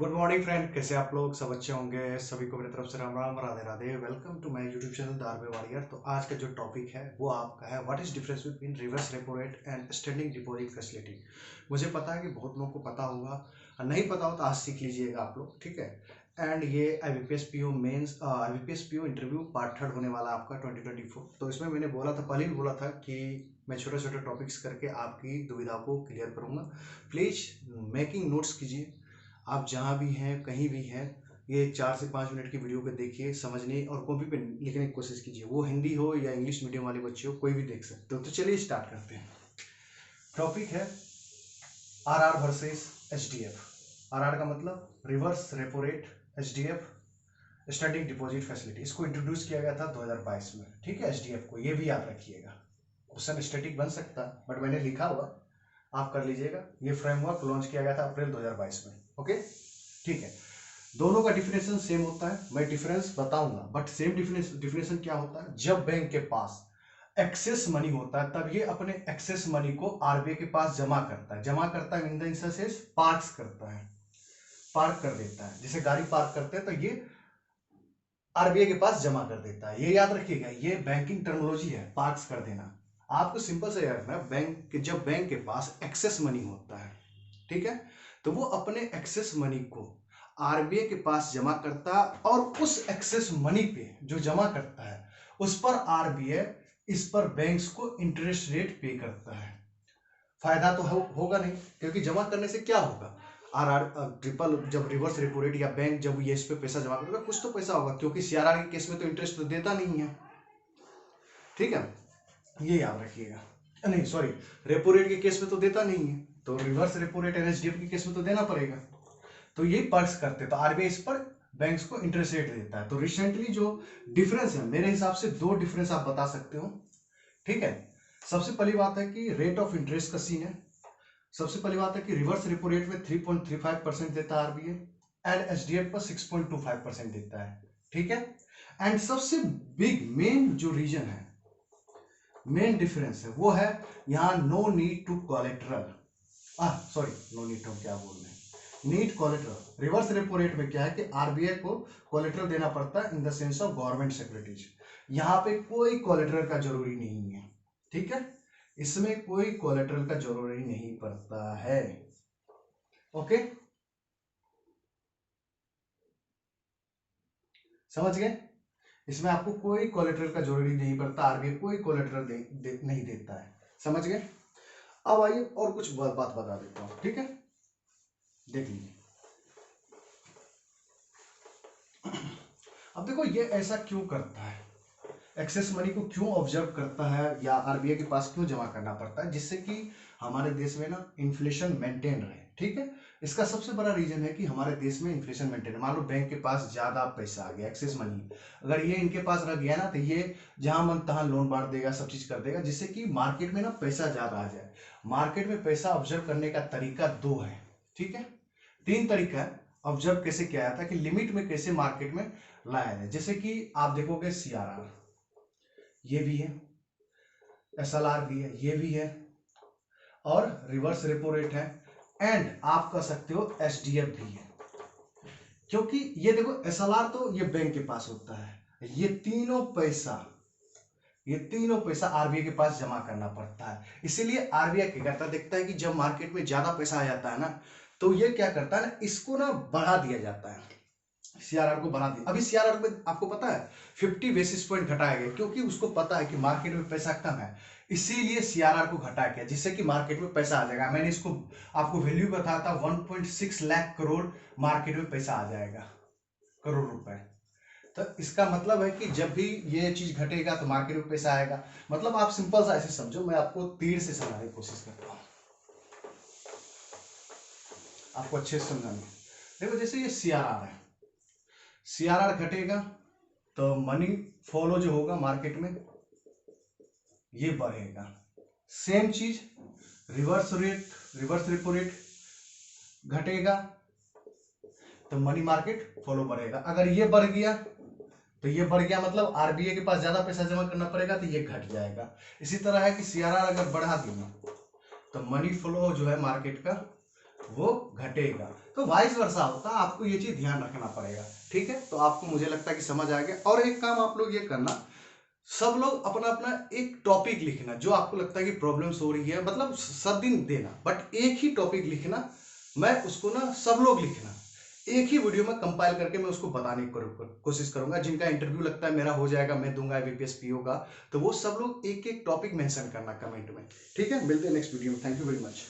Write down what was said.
Good morning friend, कैसे आप लोग सब अच्छे होंगे। सभी को मेरी तरफ से Ram Ram, Radhe Radhe. Welcome to my YouTube channel दारवे वारियर। तो आज का जो टॉपिक है वो आपका है what is difference between reverse repo rate and standing deposit facility. मुझे पता है कि बहुत लोगों को पता होगा, और नहीं पता हो तो आज सीख लीजिएगा आप लोग, ठीक है। एंड ये IBPS PO mains IBPS PO interview part 3 होने वाला आपका 2024। तो इसमें मैंने बोला था, पहले भी बोला था कि मैं छोटे छोटे टॉपिक्स करके आपकी दुविधा को क्लियर करूंगा। प्लीज मेकिंग नोट्स कीजिए, आप जहाँ भी हैं कहीं भी हैं। ये 4 से 5 मिनट की वीडियो को देखिए, समझने और कॉपी पे लिखने की कोशिश कीजिए। वो हिंदी हो या इंग्लिश मीडियम वाले बच्चे हो, कोई भी देख सकते हो। तो चलिए स्टार्ट करते हैं। टॉपिक है RR वर्सेस HDF। RR का मतलब reverse repo rate, HDF static deposit facility. इसको इंट्रोड्यूस किया गया था 2022 में, ठीक है। HDF को ये भी याद रखिएगा, क्वेश्चन स्टैटिक बन सकता है बट मैंने लिखा हुआ, आप कर लीजिएगा। ये फ्रेमवर्क लॉन्च किया गया था अप्रैल 2022 में, ओके, ठीक है। दोनों का डिफिनेशन सेम होता है, मैं डिफरेंस बताऊंगा, बट सेम डिफिनेशन क्या होता है। जब बैंक के पास एक्सेस मनी होता है तब ये अपने एक्सेस मनी को RBI के पास जमा करता है। जमा करता है इन द सेंस पार्क करता है, पार्क कर देता है। जैसे गाड़ी पार्क करते हैं तो ये RBI के पास जमा कर देता है। ये याद रखिएगा, ये बैंकिंग टर्मिनोलॉजी है, पार्क कर देना। आपको सिंपल से याद रखना, बैंक जब बैंक के पास एक्सेस मनी होता है, ठीक है, तो वो अपने एक्सेस मनी को RBI के पास जमा करता है, और उस एक्सेस मनी पे जो जमा करता है उस पर RBI इस पर बैंक्स को इंटरेस्ट रेट पे करता है। फायदा तो होगा नहीं, क्योंकि जमा करने से क्या होगा। RR ट्रिपल जब रिवर्स रेपो रेट या बैंक जब ये इस पे पैसा जमा करेगा कुछ तो पैसा होगा, क्योंकि CRR के केस में तो इंटरेस्ट तो देता नहीं है, ठीक है। ये याद रखिएगा, नहीं सॉरी, रेपो रेट के केस में तो देता नहीं है, तो रिवर्स रेपो रेट NSDF के केस में तो देना पड़ेगा। तो ये पर्क्स करते हैं, तो RBI इस पर बैंक्स को इंटरेस्ट रेट देता है। तो रिसेंटली जो डिफरेंस है, मेरे हिसाब से 2 डिफरेंस आप बता सकते हो, ठीक है। सबसे पहली बात है कि रेट ऑफ इंटरेस्ट का सीन है। सबसे पहली बात है कि रिवर्स रेपो रेट में 3.35% देता है RBI, एंड HDF पर 6.25% देता है, ठीक है। एंड सबसे बिग मेन जो रीजन है, मेन डिफरेंस है, वो है यहां no need to collateral. Sorry, no need to, क्या बोल रहे हैं, need collateral. Reverse repo rate में क्या है कि RBI को कोलेटरल देना पड़ता है in the sense of government securities. यहां पे कोई कोलेटरल का जरूरी नहीं है, ठीक है। इसमें कोई कोलेटरल का जरूरी नहीं पड़ता है, ओके, समझ गए। इसमें आपको कोई कोलेटरल का जरूरी नहीं पड़ता, RBI कोई कोलेटरल नहीं देता है, समझ गए। अब आइए और कुछ बात बता देता हूं, ठीक है, देख लीजिए। अब देखो ये ऐसा क्यों करता है, एक्सेस मनी को क्यों ऑब्जर्व करता है या RBI के पास क्यों जमा करना पड़ता है, जिससे कि हमारे देश में ना इन्फ्लेशन मेंटेन रहे, ठीक है। इसका सबसे बड़ा रीजन है कि हमारे देश में इन्फ्लेशन मेंटेन है। मान लो बैंक के पास ज्यादा पैसा आ गया, एक्सेस मनी, अगर ये इनके पास रह गया ना तो ये जहां मन तहां लोन बांट देगा, सब चीज कर देगा, जिससे कि मार्केट में ना पैसा ज्यादा आ जाए। मार्केट में पैसा ऑब्जर्व करने का तरीका 2 है, ठीक है, 3 तरीका है। ऑब्जर्व कैसे किया जाता है कि लिमिट में कैसे मार्केट में लाया जाए। जैसे कि आप देखोगे CRR, ये भी है, SLR भी है, ये भी है, और रिवर्स रेपो रेट है, एंड आप कह सकते हो HDF भी है। क्योंकि ये देखो SLR तो ये बैंक के पास होता है, ये तीनों पैसा RBI के पास जमा करना पड़ता है। इसीलिए RBI क्या करता है, देखता है कि जब मार्केट में ज्यादा पैसा आ जाता है ना, तो ये क्या करता है ना, इसको ना बढ़ा दिया जाता है, CRR को बढ़ा दिया। अभी CRR में आपको पता है 50 बेसिस पॉइंट घटाया गया, क्योंकि उसको पता है कि मार्केट में पैसा कम है, इसीलिए CRR को घटाया गया, जिससे कि मार्केट में पैसा आ जाएगा। मैंने इसको आपको वैल्यू बताया था, 1.6 लाख करोड़ मार्केट में पैसा आ जाएगा, करोड़ रुपए। तो इसका मतलब है कि जब भी ये चीज घटेगा तो मार्केट में पैसा आएगा। मतलब आप सिंपल सा ऐसे समझो, मैं आपको तीर से समझाने की कोशिश करता हूँ, आपको अच्छे से समझाने। देखो जैसे ये CRR है, CRR घटेगा तो मनी फॉलो जो होगा मार्केट में ये बढ़ेगा। सेम चीज रिवर्स रेपो रेट घटेगा तो मनी मार्केट फॉलो बढ़ेगा। अगर ये बढ़ गया तो ये बढ़ गया, मतलब RBI के पास ज्यादा पैसा जमा करना पड़ेगा तो ये घट जाएगा। इसी तरह है कि CRR अगर बढ़ा दिया तो मनी फ्लो जो है मार्केट का वो घटेगा। तो वाइस वर्सा होता है, आपको ये चीज ध्यान रखना पड़ेगा। ठीक है, तो आपको मुझे लगता है कि समझ आ गया। और एक काम आप लोग ये करना, सब लोग अपना अपना एक टॉपिक लिखना जो आपको लगता है कि प्रॉब्लम्स हो रही है, मतलब सब दिन देना, बट एक ही टॉपिक लिखना। मैं उसको ना सब लोग लिखना, एक ही वीडियो में कंपाइल करके मैं उसको बताने की कोशिश करूंगा। जिनका इंटरव्यू लगता है मेरा हो जाएगा, मैं दूंगा IBPS PO का, तो वो सब लोग एक एक टॉपिक मेंशन करना कमेंट में। ठीक है, मिलते हैं नेक्स्ट वीडियो में। Thank you very much.